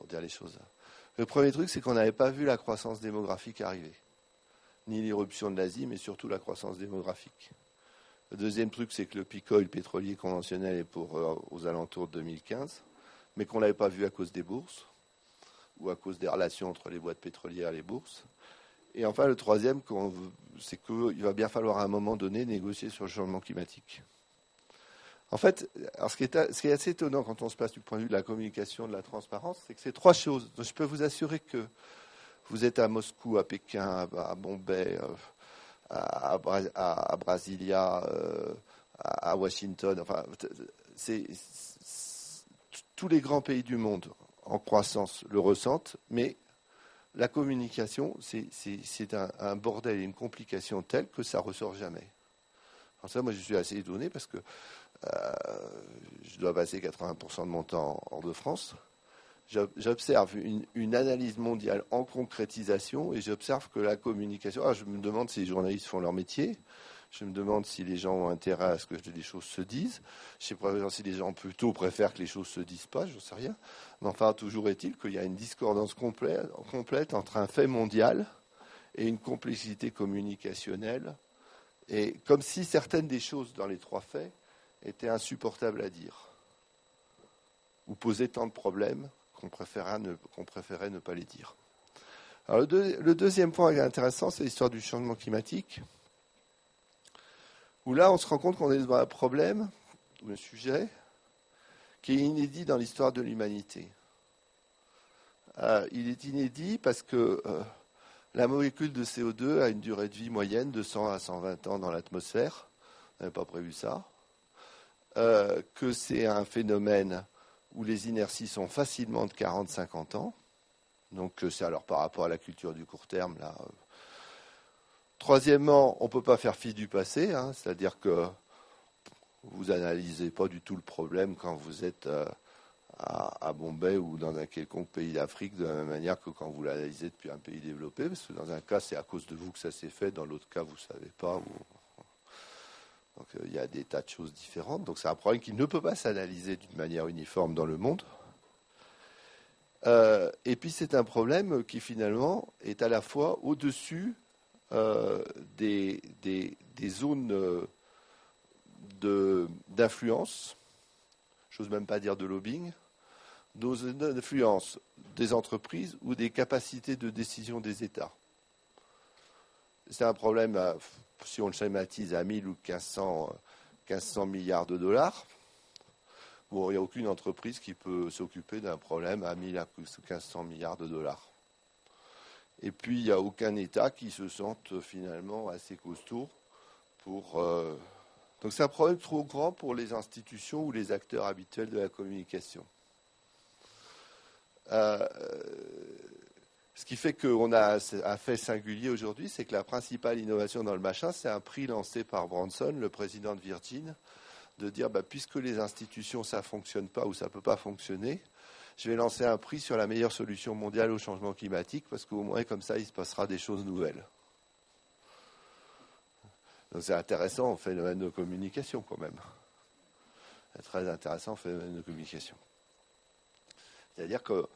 pour dire les choses. Le premier truc, c'est qu'on n'avait pas vu la croissance démographique arriver. Ni l'éruption de l'Asie, mais surtout la croissance démographique. Le deuxième truc, c'est que le peak oil pétrolier conventionnel est aux alentours de 2015, mais qu'on ne l'avait pas vu à cause des bourses, ou à cause des relations entre les boîtes pétrolières et les bourses. Et enfin, le troisième, c'est qu'il va bien falloir à un moment donné négocier sur le changement climatique. En fait, alors ce qui est assez étonnant quand on se place du point de vue de la communication, de la transparence, c'est que c'est trois choses. Donc, je peux vous assurer que vous êtes à Moscou, à Pékin, à Bombay, à Brasilia, à Washington. Enfin, tous les grands pays du monde en croissance le ressentent, mais la communication, c'est un bordel et une complication telle que ça ressort jamais. Alors ça, moi, je suis assez étonné parce que je dois passer 80% de mon temps hors de France. J'observe une analyse mondiale en concrétisation et j'observe que la communication... je me demande si les journalistes font leur métier. Je me demande si les gens ont intérêt à ce que les choses se disent. Je sais pas si les gens plutôt préfèrent que les choses se disent pas, je ne sais rien. Mais enfin, toujours est-il qu'il y a une discordance complète entre un fait mondial et une complexité communicationnelle. Et comme si certaines des choses dans les trois faits étaient insupportables à dire ou posaient tant de problèmes qu'on préférait ne pas les dire. Alors le deuxième point intéressant, c'est l'histoire du changement climatique, où là, on se rend compte qu'on est devant un problème, un sujet, qui est inédit dans l'histoire de l'humanité. Il est inédit parce que la molécule de CO2 a une durée de vie moyenne de 100 à 120 ans dans l'atmosphère. On n'avait pas prévu ça. Que c'est un phénomène où les inerties sont facilement de 40-50 ans. Donc c'est alors par rapport à la culture du court terme, là. Troisièmement, on ne peut pas faire fi du passé, c'est-à-dire que vous n'analysez pas du tout le problème quand vous êtes à Bombay ou dans un quelconque pays d'Afrique de la même manière que quand vous l'analysez depuis un pays développé, parce que dans un cas, c'est à cause de vous que ça s'est fait, dans l'autre cas, vous ne savez pas. Donc il y a des tas de choses différentes. Donc c'est un problème qui ne peut pas s'analyser d'une manière uniforme dans le monde. Et puis c'est un problème qui finalement est à la fois au-dessus des zones d'influence, j'ose même pas dire de lobbying, nos zones d'influence des entreprises ou des capacités de décision des États. C'est un problème, si on le schématise à 1000 ou 1500 milliards de dollars. Bon, il n'y a aucune entreprise qui peut s'occuper d'un problème à 1000 à 1500 milliards de dollars. Et puis, il n'y a aucun État qui se sente finalement assez costaud pour... Donc, c'est un problème trop grand pour les institutions ou les acteurs habituels de la communication. Ce qui fait qu'on a un fait singulier aujourd'hui, c'est que la principale innovation dans le machin, c'est un prix lancé par Branson, le président de Virgin, de dire, puisque les institutions, ça ne fonctionne pas ou ça ne peut pas fonctionner, je vais lancer un prix sur la meilleure solution mondiale au changement climatique, parce qu'au moins, comme ça, il se passera des choses nouvelles. Donc c'est intéressant, phénomène de communication, quand même. C'est très intéressant, phénomène de communication. C'est-à-dire que,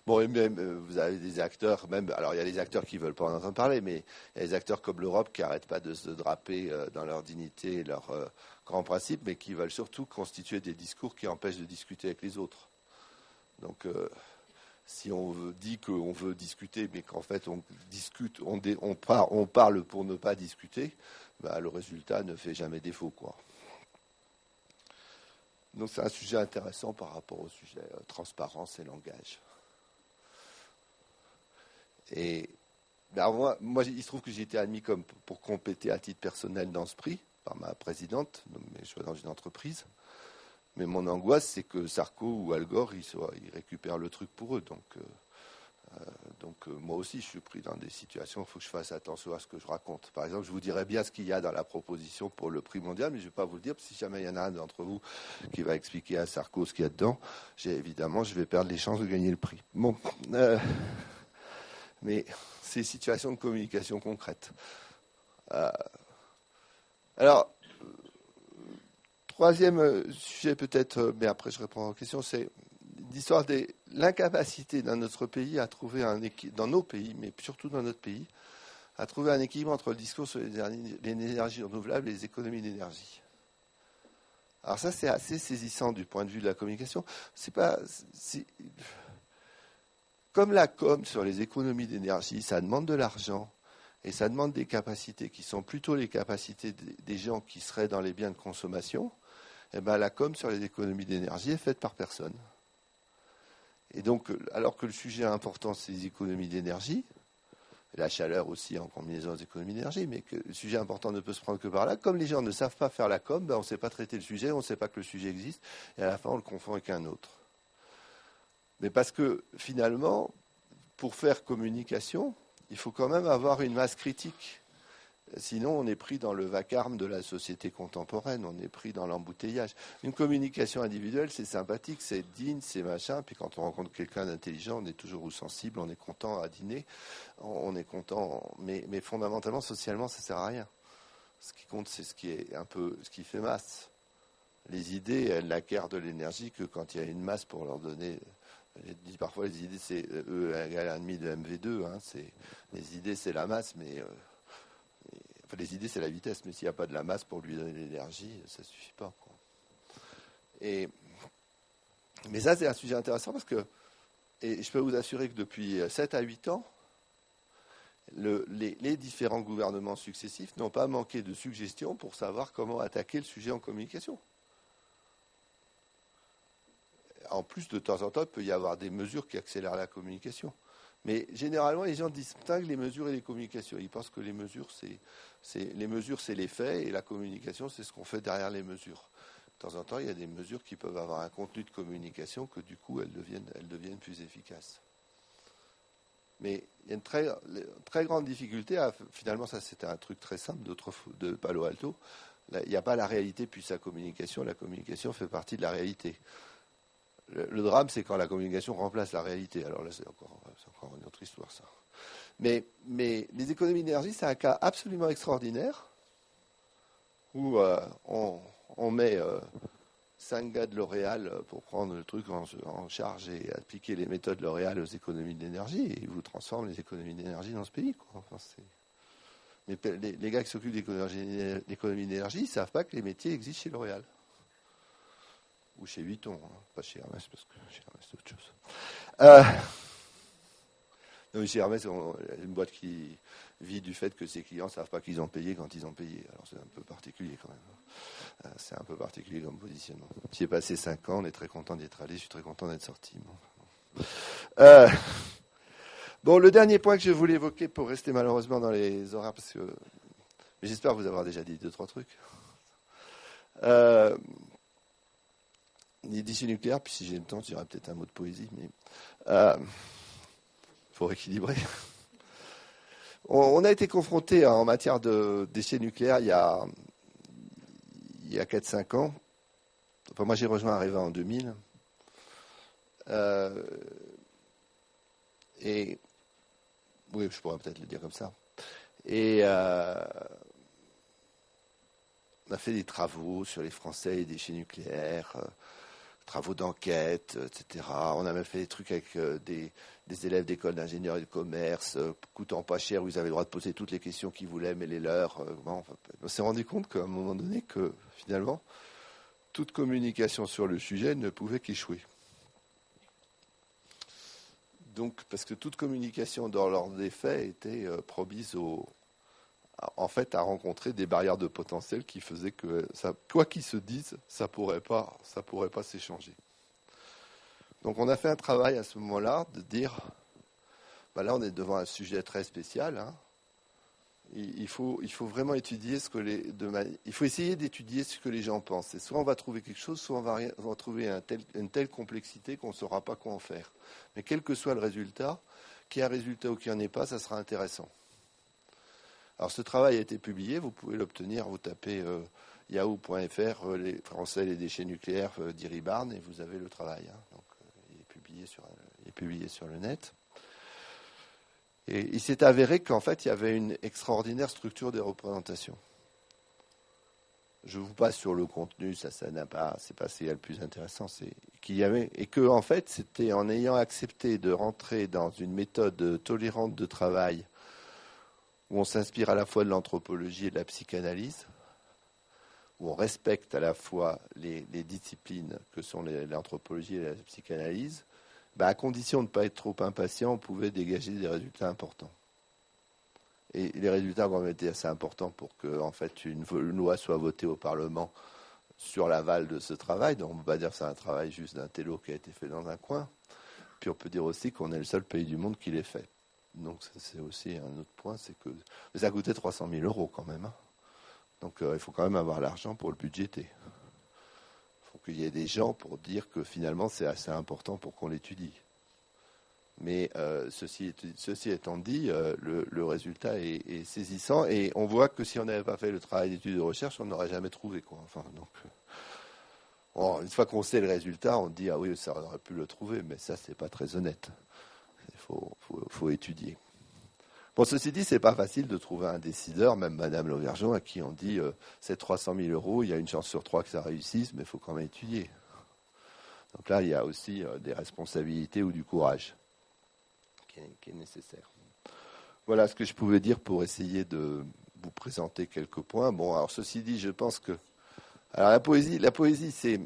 bon, et même, vous avez des acteurs, même, alors il y a des acteurs qui ne veulent pas en entendre parler, mais il y a des acteurs comme l'Europe qui n'arrêtent pas de se draper dans leur dignité et leurs grands principes, mais qui veulent surtout constituer des discours qui empêchent de discuter avec les autres. Donc, si on dit qu'on veut discuter, mais qu'en fait on discute, on parle pour ne pas discuter, le résultat ne fait jamais défaut, quoi. Donc c'est un sujet intéressant par rapport au sujet transparence et langage. Et moi, il se trouve que j'ai été admis comme pour compléter à titre personnel dans ce prix par ma présidente, mais je suis dans une entreprise. Mais mon angoisse, c'est que Sarko ou Al Gore, ils récupèrent le truc pour eux. Donc moi aussi, je suis pris dans des situations où il faut que je fasse attention à ce que je raconte. Par exemple, je vous dirais bien ce qu'il y a dans la proposition pour le prix mondial, mais je ne vais pas vous le dire, parce que si jamais il y en a un d'entre vous qui va expliquer à Sarko ce qu'il y a dedans, évidemment, je vais perdre les chances de gagner le prix. Bon, mais c'est une situation de communication concrète. Alors, troisième sujet peut-être, mais après je réponds aux questions, c'est l'histoire des l'incapacité dans notre pays à trouver dans nos pays, mais surtout dans notre pays, à trouver un équilibre entre le discours sur les énergies renouvelables et les économies d'énergie. Alors ça, c'est assez saisissant du point de vue de la communication. Comme la com sur les économies d'énergie, ça demande de l'argent et ça demande des capacités qui sont plutôt les capacités des gens qui seraient dans les biens de consommation. Et ben, la com sur les économies d'énergie est faite par personne. Et donc, alors que le sujet important, c'est les économies d'énergie, la chaleur aussi en combinaison des économies d'énergie, mais que le sujet important ne peut se prendre que par là. Comme les gens ne savent pas faire la com, ben on ne sait pas traiter le sujet, on ne sait pas que le sujet existe, et à la fin, on le confond avec un autre. Mais parce que, finalement, pour faire communication, il faut quand même avoir une masse critique. Sinon, on est pris dans le vacarme de la société contemporaine, on est pris dans l'embouteillage. Une communication individuelle, c'est sympathique, c'est digne, c'est machin. Puis quand on rencontre quelqu'un d'intelligent, on est toujours sensible, on est content à dîner, on est content. Mais fondamentalement, socialement, ça ne sert à rien. Ce qui compte, c'est ce qui est un peu, ce qui fait masse. Les idées, elles n'acquièrent de l'énergie que quand il y a une masse pour leur donner. J'ai dit parfois, les idées, c'est E égale 1,5 de MV2. Hein, les idées, c'est la masse, mais les idées, c'est la vitesse, mais s'il n'y a pas de la masse pour lui donner de l'énergie, ça ne suffit pas, quoi. Mais ça, c'est un sujet intéressant parce que, et je peux vous assurer que depuis 7 à 8 ans, les différents gouvernements successifs n'ont pas manqué de suggestions pour savoir comment attaquer le sujet en communication. En plus, de temps en temps, il peut y avoir des mesures qui accélèrent la communication. Mais généralement, les gens distinguent les mesures et les communications. Ils pensent que les mesures, c'est les faits, et la communication, c'est ce qu'on fait derrière les mesures. De temps en temps, il y a des mesures qui peuvent avoir un contenu de communication que du coup, elles deviennent plus efficaces. Mais il y a une très grande difficulté finalement, ça c'était un truc très simple de Palo Alto. Là, il n'y a pas la réalité puis sa communication. La communication fait partie de la réalité. Le drame, c'est quand la communication remplace la réalité. Alors là, c'est encore une autre histoire, ça. Mais les économies d'énergie, c'est un cas absolument extraordinaire où on met 5 gars de L'Oréal pour prendre le truc en charge et appliquer les méthodes L'Oréal aux économies d'énergie, et ils vous transforment les économies d'énergie dans ce pays, quoi. Enfin, mais les gars qui s'occupent d'économie d'énergie, ils ne savent pas que les métiers existent chez L'Oréal. Ou chez Vuitton, hein. Pas chez Hermès, parce que chez Hermès, c'est autre chose. Non, mais chez Hermès, c'est une boîte qui vit du fait que ses clients ne savent pas qu'ils ont payé quand ils ont payé. Alors c'est un peu particulier quand même. C'est un peu particulier comme positionnement. J'y ai passé 5 ans, on est très content d'y être allé, je suis très content d'être sorti. Bon, le dernier point que je voulais évoquer pour rester malheureusement dans les horaires, parce que mais j'espère vous avoir déjà dit 2-3 trucs. Les déchets nucléaires, puis si j'ai le temps, je dirais peut-être un mot de poésie, mais pour équilibrer. On a été confronté en matière de déchets nucléaires il y a 4-5 ans. Enfin, moi, j'ai rejoint Areva en 2000. Et oui, je pourrais peut-être le dire comme ça. Et on a fait des travaux sur les Français et les déchets nucléaires, travaux d'enquête, etc. On a même fait des trucs avec des élèves d'école d'ingénieurs et de commerce, coûtant pas cher, où ils avaient le droit de poser toutes les questions qu'ils voulaient, mais les leurs. On s'est rendu compte qu'à un moment donné, que finalement, toute communication sur le sujet ne pouvait qu'échouer. Donc, parce que toute communication dans l'ordre des faits était promise à rencontrer des barrières de potentiel qui faisaient que, quoi qu'ils se disent, ça pourrait pas s'échanger. Donc on a fait un travail à ce moment-là de dire, là on est devant un sujet très spécial. Hein. Il faut vraiment étudier il faut essayer d'étudier ce que les gens pensent. Et soit on va trouver quelque chose, soit on va trouver une telle complexité qu'on ne saura pas quoi en faire. Mais quel que soit le résultat, qu'il y ait un résultat ou qu'il n'y en ait pas, ça sera intéressant. Alors ce travail a été publié, vous pouvez l'obtenir, vous tapez yahoo.fr, les Français, les déchets nucléaires d'Iribarne, et vous avez le travail. Hein. Donc il est publié sur le net. Et il s'est avéré qu'en fait, il y avait une extraordinaire structure des représentations. Je vous passe sur le contenu, c'est pas ce qu'il y a le plus intéressant, c'est et que en fait, c'était en ayant accepté de rentrer dans une méthode tolérante de travail où on s'inspire à la fois de l'anthropologie et de la psychanalyse, où on respecte à la fois les disciplines que sont l'anthropologie et la psychanalyse, à condition de ne pas être trop impatient, on pouvait dégager des résultats importants. Et les résultats ont été assez importants pour que en fait, une loi soit votée au Parlement sur l'aval de ce travail. Donc on ne peut pas dire que c'est un travail juste d'un télo qui a été fait dans un coin. Puis on peut dire aussi qu'on est le seul pays du monde qui l'ait fait. Donc c'est aussi un autre point, c'est que ça a coûté 300 000 euros quand même. Hein. Donc il faut quand même avoir l'argent pour le budgéter. Il faut qu'il y ait des gens pour dire que finalement c'est assez important pour qu'on l'étudie. Mais ceci étant dit, le résultat est saisissant et on voit que si on n'avait pas fait le travail d'étude et de recherche, on n'aurait jamais trouvé quoi. Enfin, donc, une fois qu'on sait le résultat, on dit ah oui, ça aurait pu le trouver, mais ça c'est pas très honnête. Il faut étudier. Bon, ceci dit, c'est pas facile de trouver un décideur, même Madame Lauvergeon, à qui on dit c'est 300 000 euros, il y a une chance sur 3 que ça réussisse, mais il faut quand même étudier. Donc là, il y a aussi des responsabilités ou du courage qui est nécessaire. Voilà ce que je pouvais dire pour essayer de vous présenter quelques points. Bon, alors ceci dit, je pense que... Alors la poésie, c'est...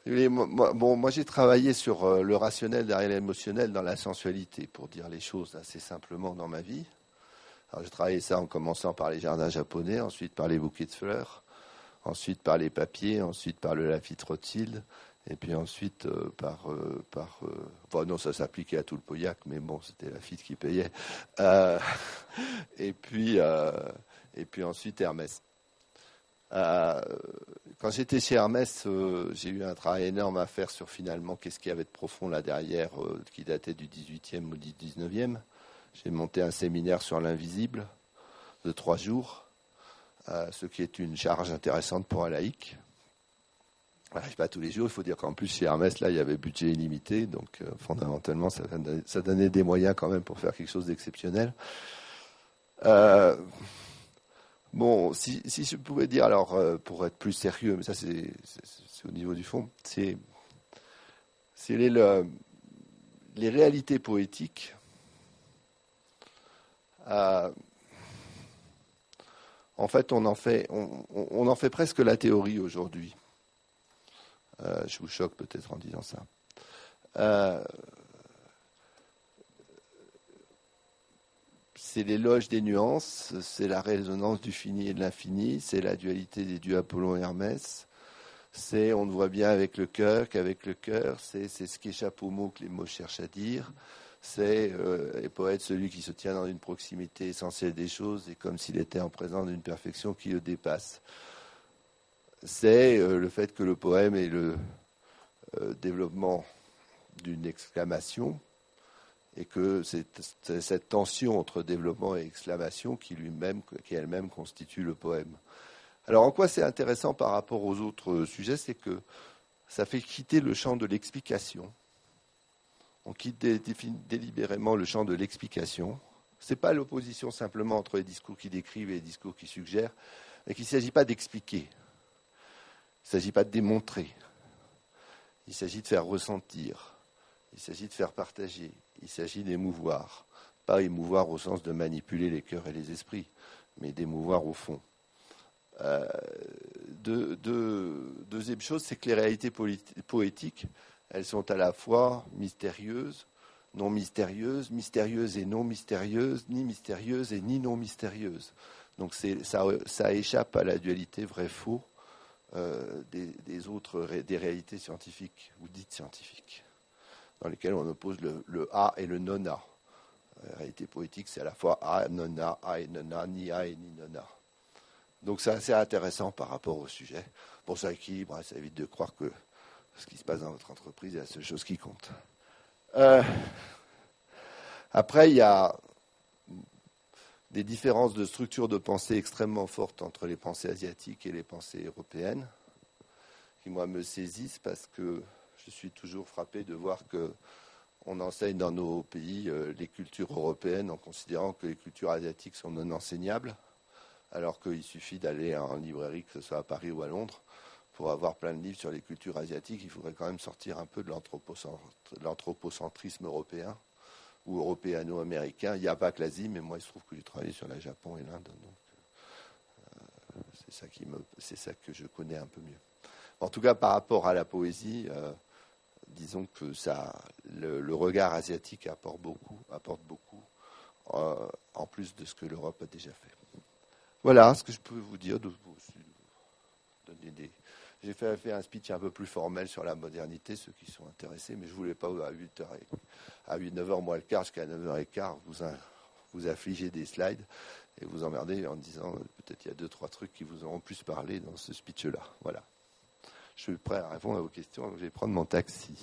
Moi j'ai travaillé sur le rationnel derrière l'émotionnel dans la sensualité, pour dire les choses assez simplement dans ma vie. Alors j'ai travaillé ça en commençant par les jardins japonais, ensuite par les bouquets de fleurs, ensuite par les papiers, ensuite par le Lafite Rothschild, et puis ensuite non, ça s'appliquait à tout le Pauillac, mais bon, c'était Lafite qui payait. Et puis ensuite Hermès. Quand j'étais chez Hermès, j'ai eu un travail énorme à faire sur finalement qu'est-ce qu'il y avait de profond là derrière, qui datait du 18e ou du 19e. J'ai monté un séminaire sur l'invisible de 3 jours, ce qui est une charge intéressante pour un laïc. Ça n'arrive pas tous les jours. Il faut dire qu'en plus chez Hermès, là, il y avait budget illimité, donc fondamentalement, ça donnait des moyens quand même pour faire quelque chose d'exceptionnel. Bon, si je pouvais dire, alors, pour être plus sérieux, mais ça c'est au niveau du fond, c'est les réalités poétiques. En fait, on en fait presque la théorie aujourd'hui. Je vous choque peut-être en disant ça. C'est l'éloge des nuances, c'est la résonance du fini et de l'infini, c'est la dualité des dieux Apollon et Hermès, on ne voit bien avec le cœur qu'avec le cœur, c'est ce qui échappe aux mots que les mots cherchent à dire, c'est les poètes, celui qui se tient dans une proximité essentielle des choses et comme s'il était en présence d'une perfection qui le dépasse. C'est le fait que le poème est le développement d'une exclamation et que c'est cette tension entre développement et exclamation qui elle-même constitue le poème. Alors en quoi c'est intéressant par rapport aux autres sujets, c'est que ça fait quitter le champ de l'explication. On quitte délibérément le champ de l'explication. Ce n'est pas l'opposition simplement entre les discours qui décrivent et les discours qui suggèrent, mais qu'il ne s'agit pas d'expliquer. Il ne s'agit pas de démontrer. Il s'agit de faire ressentir. Il s'agit de faire partager. Il s'agit d'émouvoir. Pas émouvoir au sens de manipuler les cœurs et les esprits, mais d'émouvoir au fond. Deuxième chose, c'est que les réalités poétiques, elles sont à la fois mystérieuses, non mystérieuses, mystérieuses et non mystérieuses, ni mystérieuses et ni non mystérieuses. Donc ça échappe à la dualité vrai-faux des réalités scientifiques ou dites scientifiques, dans lesquelles on oppose le A et le non-A. La réalité poétique, c'est à la fois A, non-A, A et non-A, ni A et ni non-A. Donc c'est assez intéressant par rapport au sujet. Bon, ça équilibre, ça évite de croire que ce qui se passe dans votre entreprise est la seule chose qui compte. Après, il y a des différences de structure de pensée extrêmement fortes entre les pensées asiatiques et les pensées européennes, qui, moi, me saisissent parce que je suis toujours frappé de voir qu'on enseigne dans nos pays les cultures européennes en considérant que les cultures asiatiques sont non enseignables, alors qu'il suffit d'aller en librairie, que ce soit à Paris ou à Londres, pour avoir plein de livres sur les cultures asiatiques, il faudrait quand même sortir un peu de l'anthropocentrisme européen ou européano-américain. Il n'y a pas que l'Asie, mais moi, il se trouve que j'ai travaillé sur le Japon et l'Inde. Donc, c'est ça que je connais un peu mieux. En tout cas, par rapport à la poésie, disons que le regard asiatique apporte beaucoup, en plus de ce que l'Europe a déjà fait. Voilà ce que je peux vous dire. J'ai fait un speech un peu plus formel sur la modernité, ceux qui sont intéressés, mais je ne voulais pas à 9h moins le quart jusqu'à 9h15 vous affliger des slides et vous emmerder en disant peut-être il y a 2-3 trucs qui vous auront plus parlé dans ce speech-là. Voilà. Je suis prêt à répondre à vos questions. Je vais prendre mon taxi.